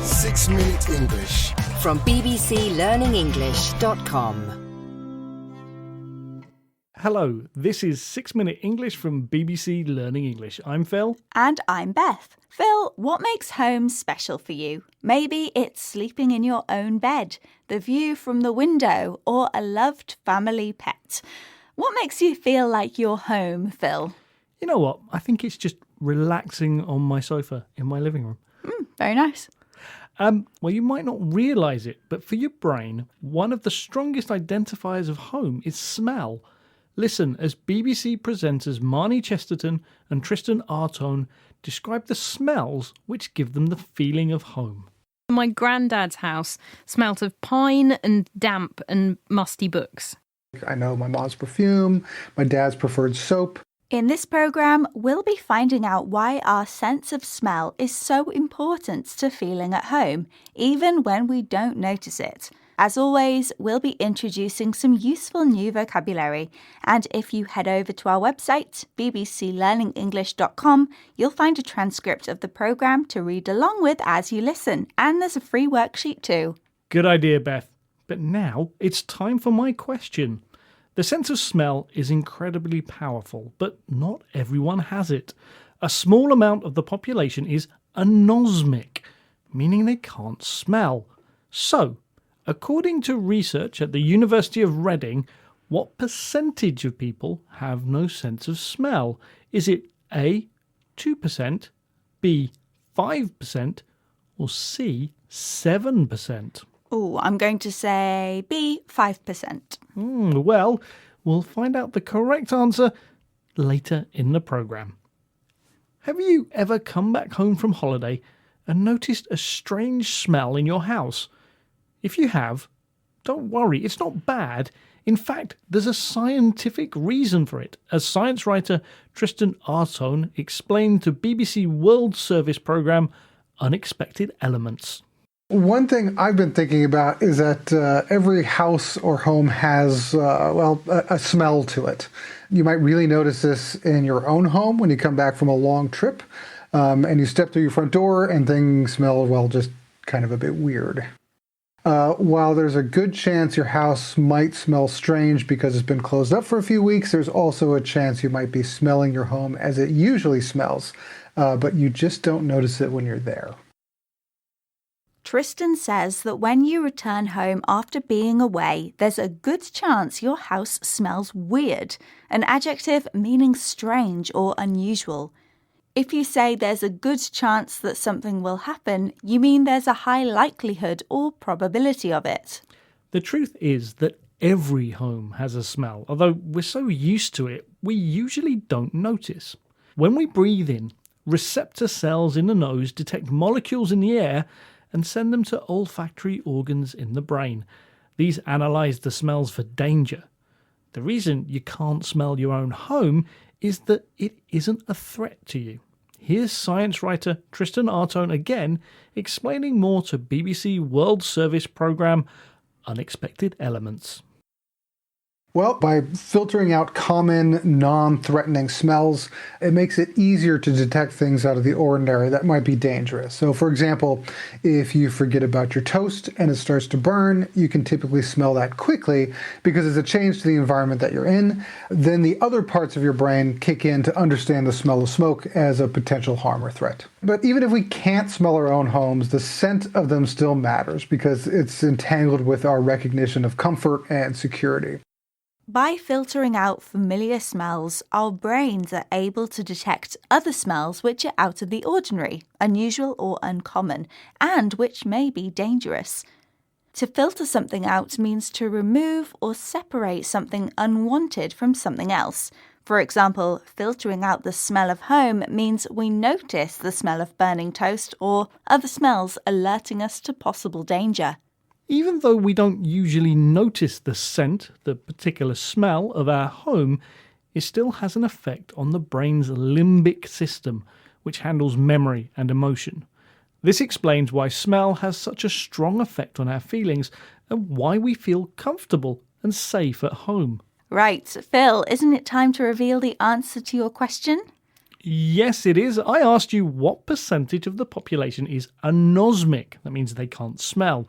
6-Minute English from bbclearningenglish.com. Hello, this is 6-Minute English from BBC Learning English. I'm Phil. And I'm Beth. Phil, what makes home special for you? Maybe it's sleeping in your own bed, the view from the window, or a loved family pet. What makes you feel like you're home, Phil? You know what? I think it's just relaxing on my sofa in my living room. Very nice. Well, you might not realise it, but for your brain, one of the strongest identifiers of home is smell. Listen as BBC presenters Marnie Chesterton and Tristan Artone describe the smells which give them the feeling of home. My granddad's house smelt of pine and damp and musty books. I know my mom's perfume, my dad's preferred soap. In this programme, we'll be finding out why our sense of smell is so important to feeling at home, even when we don't notice it. As always, we'll be introducing some useful new vocabulary. And if you head over to our website, bbclearningenglish.com, you'll find a transcript of the programme to read along with as you listen. And there's a free worksheet too. Good idea, Beth. But now it's time for my question. The sense of smell is incredibly powerful, but not everyone has it. A small amount of the population is anosmic, meaning they can't smell. So, according to research at the University of Reading, what percentage of people have no sense of smell? Is it A, 2%, B, 5%, or C, 7%? Oh, I'm going to say B, 5%. Well, we'll find out the correct answer later in the programme. Have you ever come back home from holiday and noticed a strange smell in your house? If you have, don't worry, it's not bad. In fact, there's a scientific reason for it, as science writer Tristan Artone explained to BBC World Service programme Unexpected Elements. One thing I've been thinking about is that every house or home has, a smell to it. You might really notice this in your own home when you come back from a long trip and you step through your front door and things smell, just kind of a bit weird. While there's a good chance your house might smell strange because it's been closed up for a few weeks, there's also a chance you might be smelling your home as it usually smells, but you just don't notice it when you're there. Tristan says that when you return home after being away, there's a good chance your house smells weird, an adjective meaning strange or unusual. If you say there's a good chance that something will happen, you mean there's a high likelihood or probability of it. The truth is that every home has a smell, although we're so used to it, we usually don't notice. When we breathe in, receptor cells in the nose detect molecules in the air and send them to olfactory organs in the brain. These analyse the smells for danger. The reason you can't smell your own home is that it isn't a threat to you. Here's science writer Tristan Artone again explaining more to BBC World Service programme Unexpected Elements. Well, by filtering out common, non-threatening smells, it makes it easier to detect things out of the ordinary that might be dangerous. So, for example, if you forget about your toast and it starts to burn, you can typically smell that quickly because it's a change to the environment that you're in. Then the other parts of your brain kick in to understand the smell of smoke as a potential harm or threat. But even if we can't smell our own homes, the scent of them still matters because it's entangled with our recognition of comfort and security. By filtering out familiar smells, our brains are able to detect other smells which are out of the ordinary, unusual or uncommon, and which may be dangerous. To filter something out means to remove or separate something unwanted from something else. For example, filtering out the smell of home means we notice the smell of burning toast or other smells alerting us to possible danger. Even though we don't usually notice the scent, the particular smell of our home, it still has an effect on the brain's limbic system, which handles memory and emotion. This explains why smell has such a strong effect on our feelings and why we feel comfortable and safe at home. Right, Phil, isn't it time to reveal the answer to your question? Yes, it is. I asked you what percentage of the population is anosmic. That means they can't smell.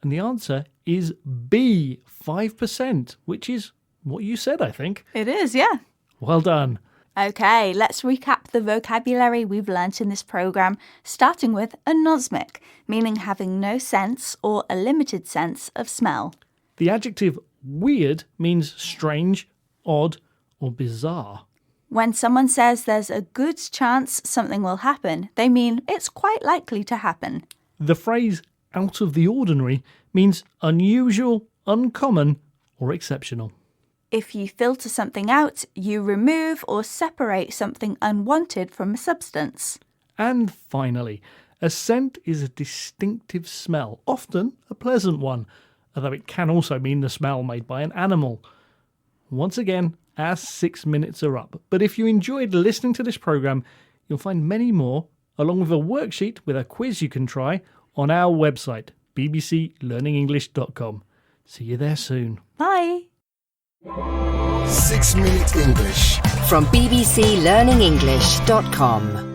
And the answer is B, 5%, which is what you said, I think. It is, yeah. Well done. Okay, let's recap the vocabulary we've learnt in this programme, starting with anosmic, meaning having no sense or a limited sense of smell. The adjective weird means strange, odd, or bizarre. When someone says there's a good chance something will happen, they mean it's quite likely to happen. The phrase out of the ordinary means unusual, uncommon, or exceptional. If you filter something out, you remove or separate something unwanted from a substance. And finally, a scent is a distinctive smell, often a pleasant one, although it can also mean the smell made by an animal. Once again, our 6 minutes are up. But if you enjoyed listening to this programme, you'll find many more, along with a worksheet with a quiz you can try, on our website, bbclearningenglish.com. See you there soon. Bye! 6 Minute English from bbclearningenglish.com.